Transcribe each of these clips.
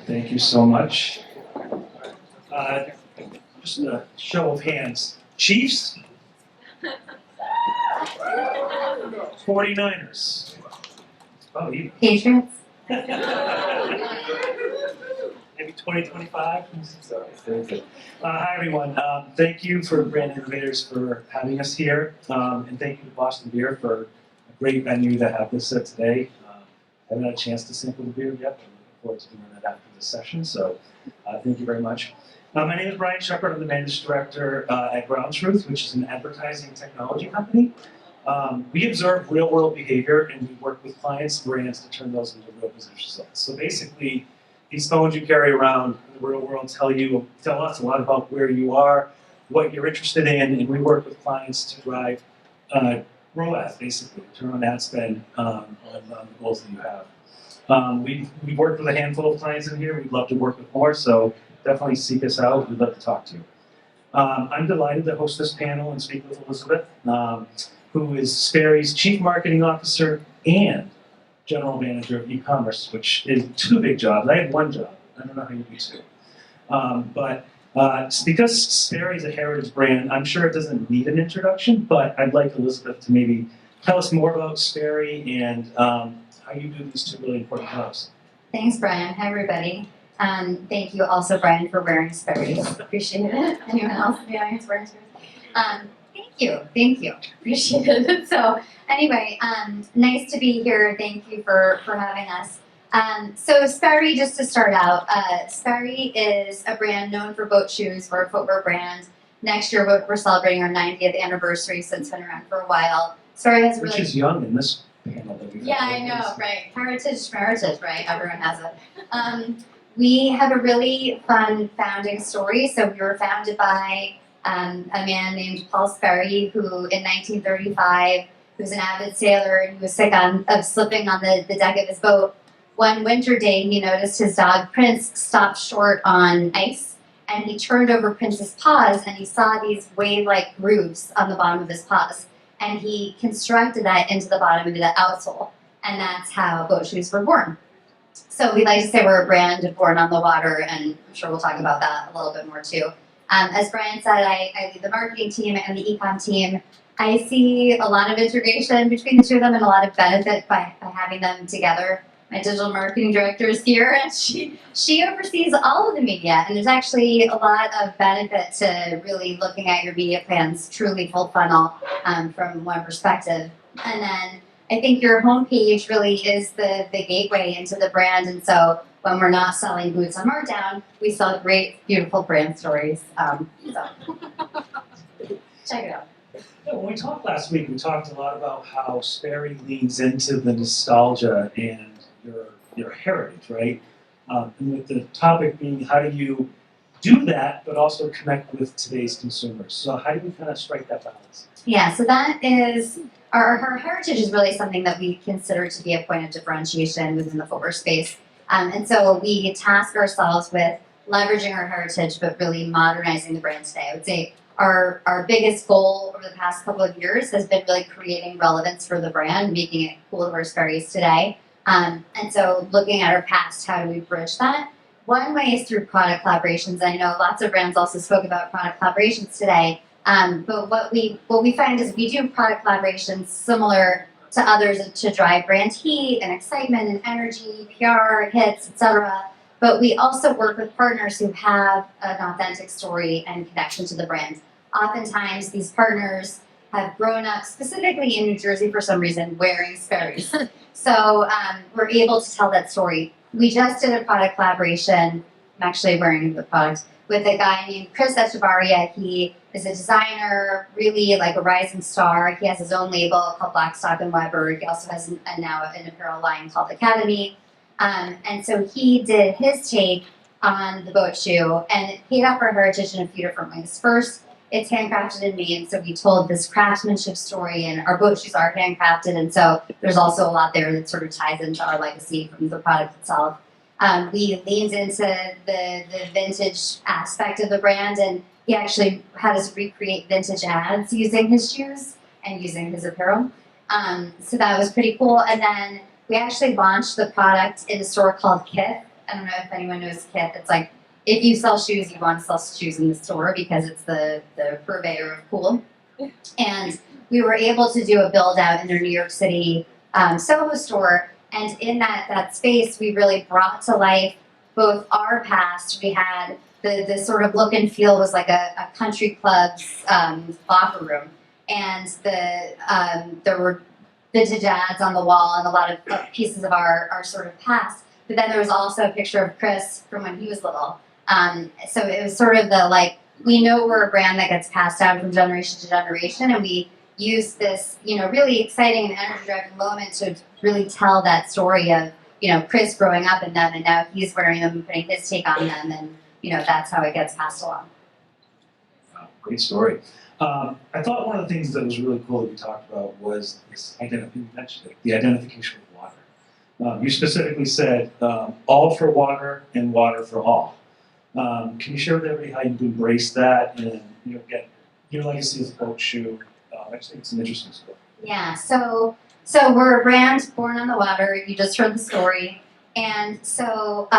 Thank you so much. Just a show of hands. Chiefs? 49ers? Oh, you. Patriots? Maybe 2025? Hi, everyone. Thank you for Brand Innovators for having us here. And thank you to Boston Beer for a great venue to have this at today. I haven't had a chance to sample the beer yet, but I'm looking forward to doing that after this session. So thank you very much. My name is Brian Shepard. I'm the Managing Director at GroundTruth, which is an advertising technology company. We observe real-world behavior, and we work with clients and brands to turn those into real business results. So basically, these phones you carry around in the real world tell us a lot about where you are, what you're interested in, and we work with clients to drive ROAS, basically, return on ad spend on the goals that you have. We've worked with a handful of clients in here. We'd love to work with more, so definitely seek us out. We'd love to talk to you. I'm delighted to host this panel and speak with Elizabeth, who is Sperry's Chief Marketing Officer and General Manager of Ecommerce, which is two big jobs. I have one job. I don't know how you do two. But because Sperry is a heritage brand, I'm sure it doesn't need an introduction, but I'd like Elizabeth to maybe tell us more about Sperry and how you do these two really important jobs. Thanks, Brian. Hi, everybody. Thank you also, Brian, for wearing Sperry. Appreciate it. Anyone else in the audience wearing Sperry? Thank you. Appreciate it. So anyway, nice to be here. Thank you for having us. So Sperry, just to start out, Sperry is a brand known for boat shoes. We're a footwear brand. Next year, we're celebrating our 90th anniversary, so it's been around for a while. Sperry has Which is young in this panel that we've Yeah, I know, right. Heritage, right? Everyone has it. We have a really fun founding story. So we were founded by a man named Paul Sperry, who in 1935 was an avid sailor, and he was sick of slipping on the deck of his boat. One winter day, he noticed his dog Prince stopped short on ice, and he turned over Prince's paws, and he saw these wave-like grooves on the bottom of his paws, and he constructed that into the bottom of the outsole, and that's how boat shoes were born. So we like to say we're a brand born on the water, and I'm sure we'll talk about that a little bit more too. As Brian said, I lead the marketing team and the ecom team. I see a lot of integration between the two of them and a lot of benefit by having them together. My digital marketing director is here, and she oversees all of the media, and there's actually a lot of benefit to really looking at your media plans truly full funnel from one perspective. And then I think your homepage really is the gateway into the brand, and so when we're not selling boots on markdown, we sell great, beautiful brand stories. So check it out. Yeah, when we talked last week, we talked a lot about how Sperry leans into the nostalgia and your heritage, right? And with the topic being, how do you do that, but also connect with today's consumers? So how do we kind of strike that balance? Yeah, so that is, our heritage is really something that we consider to be a point of differentiation within the footwear space. And so we task ourselves with leveraging our heritage, but really modernizing the brand today. I would say our biggest goal over the past couple of years has been really creating relevance for the brand, making it cool to wear Sperry's today. And so looking at our past, how do we bridge that? One way is through product collaborations. I know lots of brands also spoke about product collaborations today. But what we find is we do product collaborations similar to others to drive brand heat and excitement and energy, PR, hits, etc. But we also work with partners who have an authentic story and connection to the brand. Oftentimes, these partners have grown up specifically in New Jersey for some reason wearing Sperry's. So we're able to tell that story. We just did a product collaboration. I'm actually wearing the product with a guy named Chris Echevarria. He is a designer, really like a rising star. He has his own label called Blackstock and Weber. He also has now an apparel line called Academy. And so he did his take on the boat shoe, and it paid off our heritage in a few different ways. First, it's handcrafted in Maine, so we told this craftsmanship story, and our boat shoes are handcrafted, and so there's also a lot there that sort of ties into our legacy from the product itself. We leaned into the vintage aspect of the brand, and he actually had us recreate vintage ads using his shoes and using his apparel. So that was pretty cool. And then we actually launched the product in a store called Kith I don't know if anyone knows Kith. It's like if you sell shoes, you want to sell shoes in the store because it's the purveyor of cool. And we were able to do a build out in their New York City Soho store. And in that space, we really brought to life both our past. We had the sort of look and feel was like a country club's locker room. And there were vintage ads on the wall and a lot of pieces of our sort of past. But then there was also a picture of Chris from when he was little. So it was sort of the like, we know we're a brand that gets passed down from generation to generation, and we use this, really exciting and energy-driving moment to really tell that story of, Chris growing up in them, and now he's wearing them and putting his take on them, and, that's how it gets passed along. Wow, great story. I thought one of the things that was really cool that you talked about was this you mentioned it, the identification with water. You specifically said all for water and water for all. Can you share with everybody how you've embraced that and get your legacy as a boat shoe? I just think it's an interesting story. Yeah, so we're a brand born on the water. You just heard the story, and so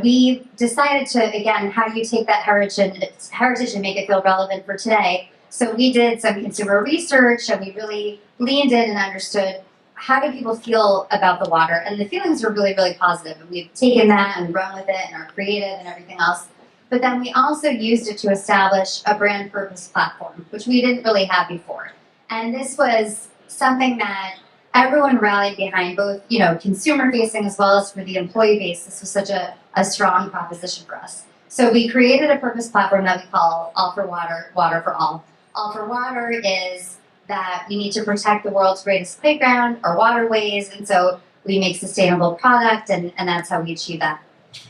we decided to, again, how do you take that heritage and make it feel relevant for today? So we did some consumer research, and we really leaned in and understood how do people feel about the water, and the feelings were really, really positive. And we've taken that and run with it and are creative and everything else. But then we also used it to establish a brand purpose platform, which we didn't really have before. And this was something that everyone rallied behind, both consumer facing as well as for the employee base. This was such a strong proposition for us. So we created a purpose platform that we call All for Water, Water for All. All for Water is that we need to protect the world's greatest playground, our waterways, and so we make sustainable product, and that's how we achieve that.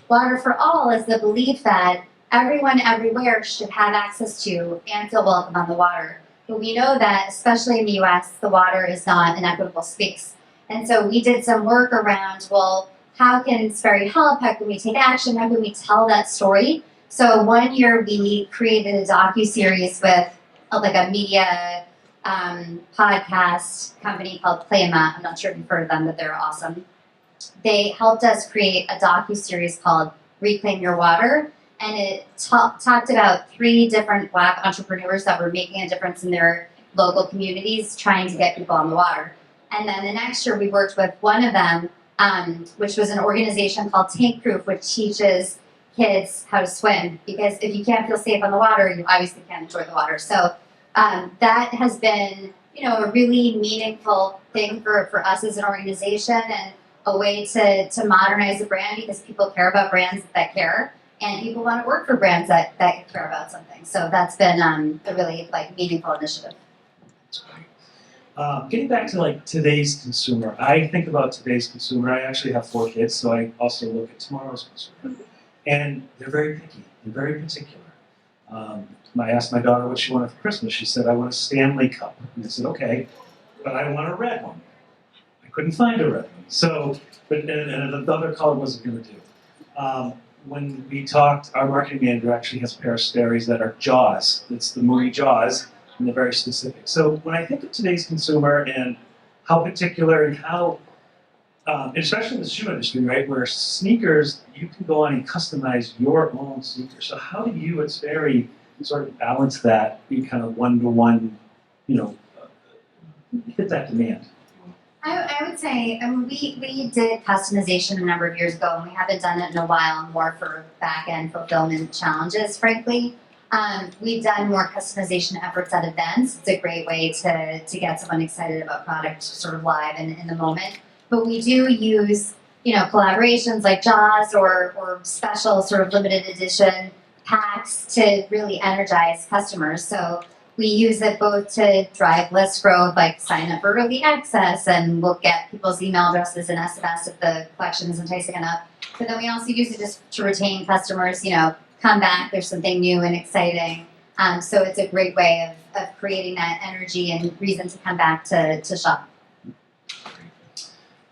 Water for All is the belief that everyone everywhere should have access to and feel welcome on the water. But we know that, especially in the US, the water is not an equitable space. And so we did some work around, well, how can Sperry help? How can we take action? How can we tell that story? So one year we created a docuseries with a media podcast company called Playmat. I'm not sure if you've heard of them, but they're awesome. They helped us create a docuseries called Reclaim Your Water, and it talked about 3 different Black entrepreneurs that were making a difference in their local communities, trying to get people on the water. And then the next year we worked with one of them, which was an organization called Tank Proof, which teaches kids how to swim, because if you can't feel safe on the water, you obviously can't enjoy the water. So that has been, a really meaningful thing for us as an organization, and a way to modernize the brand, because people care about brands that care, and people want to work for brands that care about something. So that's been a really meaningful initiative. That's great. Getting back to today's consumer, I think about today's consumer. I actually have 4 kids, so I also look at tomorrow's consumer, and they're very picky. They're very particular. I asked my daughter what she wanted for Christmas. She said, I want a Stanley Cup. And I said, okay, but I want a red one. I couldn't find a red one. So, and the other color wasn't going to do. When we talked, our marketing manager actually has a pair of Sperry's that are Jaws. It's the movie Jaws, and they're very specific. So when I think of today's consumer and how particular and how, especially in the shoe industry, right, where sneakers, you can go on and customize your own sneakers. So how do you at Sperry sort of balance that, be kind of one-to-one, hit that demand? I would say, we did customization a number of years ago, and we haven't done it in a while, more for back-end fulfillment challenges, frankly. We've done more customization efforts at events. It's a great way to get someone excited about product sort of live in the moment. But we do use, collaborations like Jaws or special sort of limited edition packs to really energize customers. So we use it both to drive list growth, like sign up for early access, and we'll get people's email addresses and SMS if the collection is enticing enough. But then we also use it just to retain customers, come back, there's something new and exciting. So it's a great way of creating that energy and reason to come back to shop.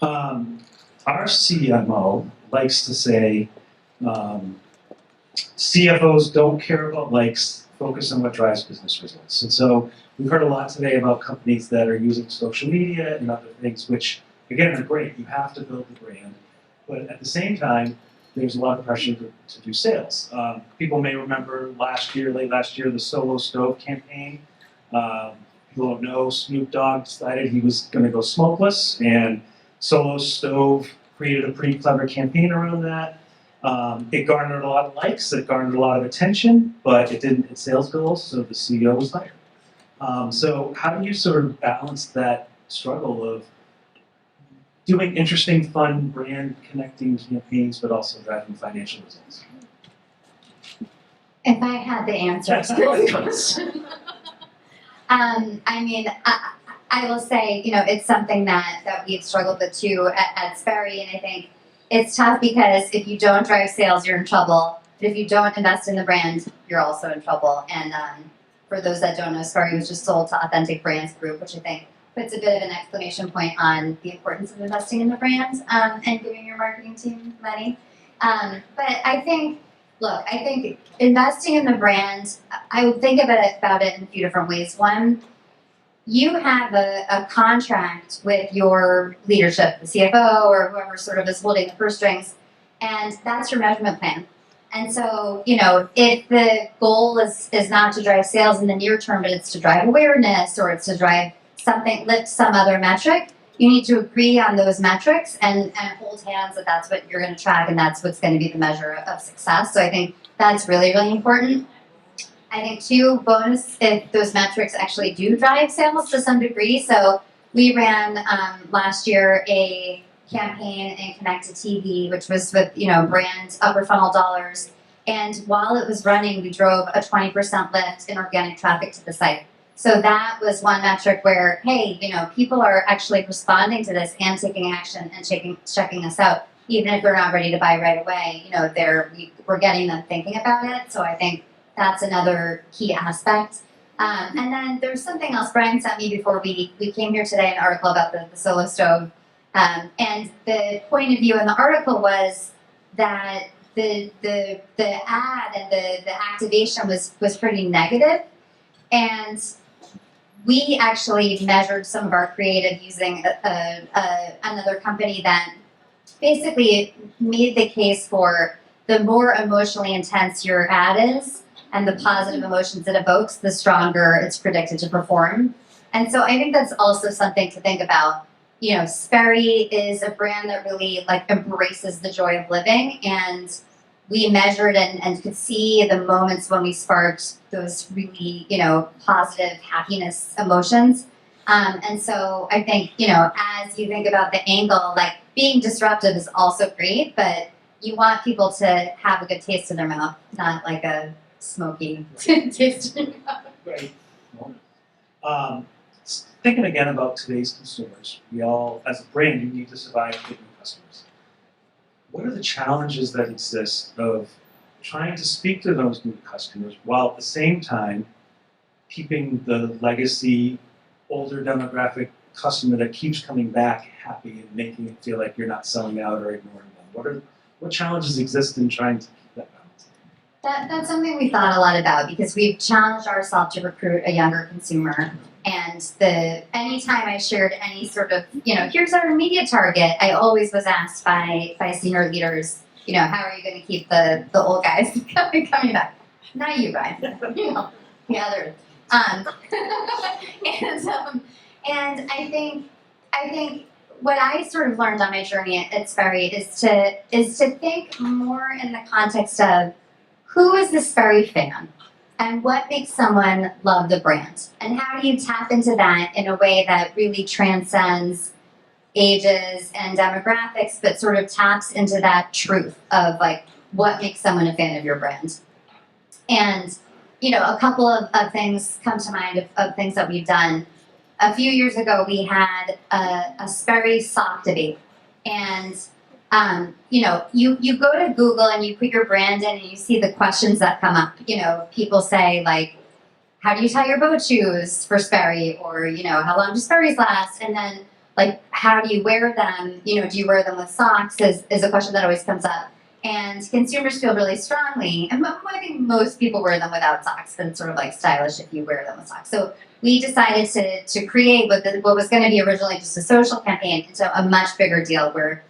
Our CMO likes to say, CFOs don't care about likes, focus on what drives business results. And so we've heard a lot today about companies that are using social media and other things, which, again, are great. You have to build the brand. But at the same time, there's a lot of pressure to do sales. People may remember late last year, the Solo Stove campaign. People don't know, Snoop Dogg decided he was going to go smokeless, and Solo Stove created a pretty clever campaign around that. It garnered a lot of likes, it garnered a lot of attention, but it didn't hit sales goals, so the CEO was fired. So how do you sort of balance that struggle of doing interesting, fun, brand connecting campaigns, but also driving financial results? If I had the answer to this question, I will say, it's something that we've struggled with too at Sperry, and I think it's tough because if you don't drive sales, you're in trouble. But if you don't invest in the brand, you're also in trouble. And for those that don't know, Sperry was just sold to Authentic Brands Group, which I think puts a bit of an exclamation point on the importance of investing in the brand and giving your marketing team money. But I think investing in the brand, I would think about it in a few different ways. One, you have a contract with your leadership, the CFO or whoever sort of is holding the purse strings, and that's your measurement plan. And so, if the goal is not to drive sales in the near term, but it's to drive awareness or it's to drive lift some other metric, you need to agree on those metrics and hold hands that that's what you're going to track and that's what's going to be the measure of success. So I think that's really, really important. I think two, bonus if those metrics actually do drive sales to some degree. So we ran last year a campaign in connected TV, which was with brand upper funnel dollars. And while it was running, we drove a 20% lift in organic traffic to the site. So that was one metric where, hey, people are actually responding to this and taking action and checking us out, even if they're not ready to buy right away. We're getting them thinking about it. So I think that's another key aspect. And then there's something else Brian sent me before we came here today, an article about the Solo Stove. And the point of view in the article was that the ad and the activation was pretty negative. And we actually measured some of our creative using another company that basically made the case for the more emotionally intense your ad is and the positive emotions it evokes, the stronger it's predicted to perform. And so I think that's also something to think about. Sperry is a brand that really embraces the joy of living, and we measured and could see the moments when we sparked those really, positive happiness emotions. And so I think, as you think about the angle, being disruptive is also great, but you want people to have a good taste in their mouth, not like a smoky taste in their mouth. Right. Thinking again about today's consumers, we all, as a brand, you need to survive with new customers. What are the challenges that exist of trying to speak to those new customers while at the same time keeping the legacy, older demographic customer that keeps coming back happy and making it feel like you're not selling out or ignoring them? What challenges exist in trying to keep that balance? That's something we thought a lot about because we've challenged ourselves to recruit a younger consumer. And anytime I shared any sort of, here's our media target, I always was asked by senior leaders, how are you going to keep the old guys coming back? Not you, Brian. The others. And I think what I sort of learned on my journey at Sperry is to think more in the context of who is the Sperry fan? And what makes someone love the brand? And how do you tap into that in a way that really transcends ages and demographics, but sort of taps into that truth of what makes someone a fan of your brand? And, a couple of things come to mind of things that we've done. A few years ago, we had a Sperry sock debate. And you go to Google and you put your brand in and you see the questions that come up. People say how do you tie your boat shoes for Sperry? Or, how long do Sperry's last? And then how do you wear them? Do you wear them with socks is a question that always comes up. And consumers feel really strongly, and I think most people wear them without socks, but it's sort of stylish if you wear them with socks. So we decided to create what was going to be originally just a social campaign into a much bigger deal where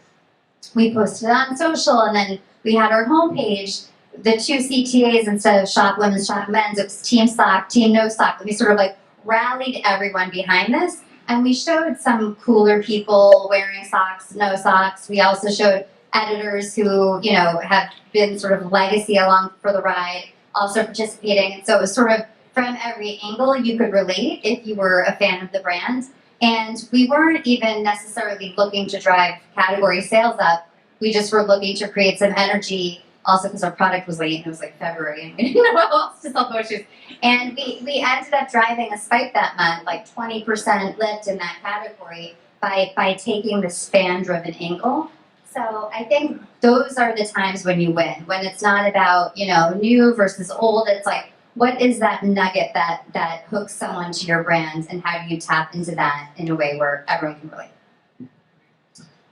we posted it on social, and then we had our homepage. The two CTAs, instead of shop women's, shop men's, it was team sock, team no sock. We sort of like rallied everyone behind this, and we showed some cooler people wearing socks, no socks. We also showed editors who, you know, have been sort of legacy along for the ride, also participating. And so it was sort of from every angle you could relate if you were a fan of the brand. And we weren't even necessarily looking to drive category sales up. We just were looking to create some energy, also because our product was late and it was like February and we didn't know how else to sell boat shoes. And we ended up driving a spike that month, like 20% lift in that category by taking this fan-driven angle. So I think those are the times when you win, when it's not about, you know, new versus old. It's like, what is that nugget that hooks someone to your brand, and how do you tap into that in a way where everyone can relate?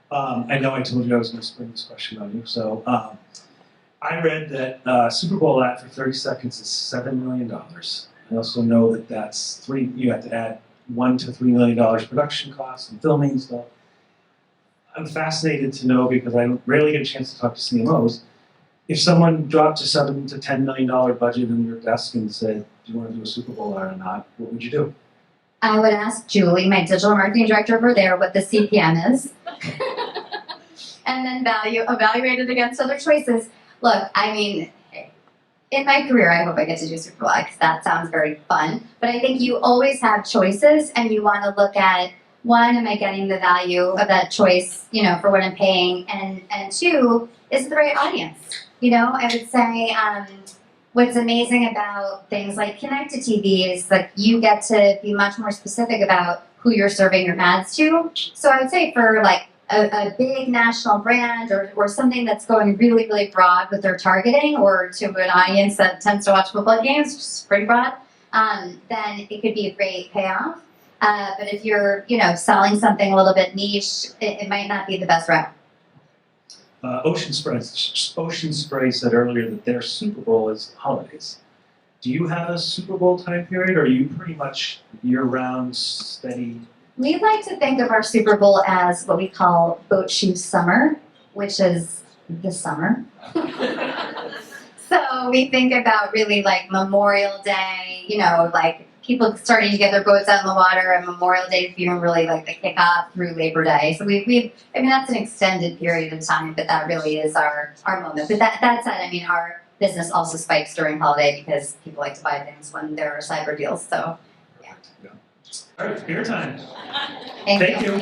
I know I told you I was going to spring this question on you. So I read that Super Bowl ad for 30 seconds is $7 million. I also know that that's you have to add $1 to $3 million production costs and filming and stuff. I'm fascinated to know, because I rarely get a chance to talk to CMOs, if someone dropped a $7 to $10 million budget in your desk and said, do you want to do a Super Bowl ad or not, what would you do? I would ask Julie, my digital marketing director over there, what the CPM is. And then evaluate it against other choices. Look, I mean, in my career, I hope I get to do Super Bowl because that sounds very fun. But I think you always have choices, and you want to look at, one, am I getting the value of that choice, you know, for what I'm paying? And two, is it the right audience? You know, I would say what's amazing about things like connected TV is like you get to be much more specific about who you're serving your ads to. So I would say for like a big national brand or something that's going really, really broad with their targeting, or to an audience that tends to watch football games, which is pretty broad, then it could be a great payoff. But if you're, you know, selling something a little bit niche, it might not be the best route. Ocean Spray said earlier that their Super Bowl is holidays. Do you have a Super Bowl time period, or are you pretty much year-round, steady? We like to think of our Super Bowl as what we call boat shoe summer, which is the summer. So we think about really like Memorial Day, you know, like people starting to get their boats out in the water, and Memorial Day is being really like the kickoff through Labor Day. So I mean, that's an extended period of time, but that really is our moment. But that said, I mean, our business also spikes during holiday because people like to buy things when there are cyber deals. So, yeah. All right, beer time. Thank you. You.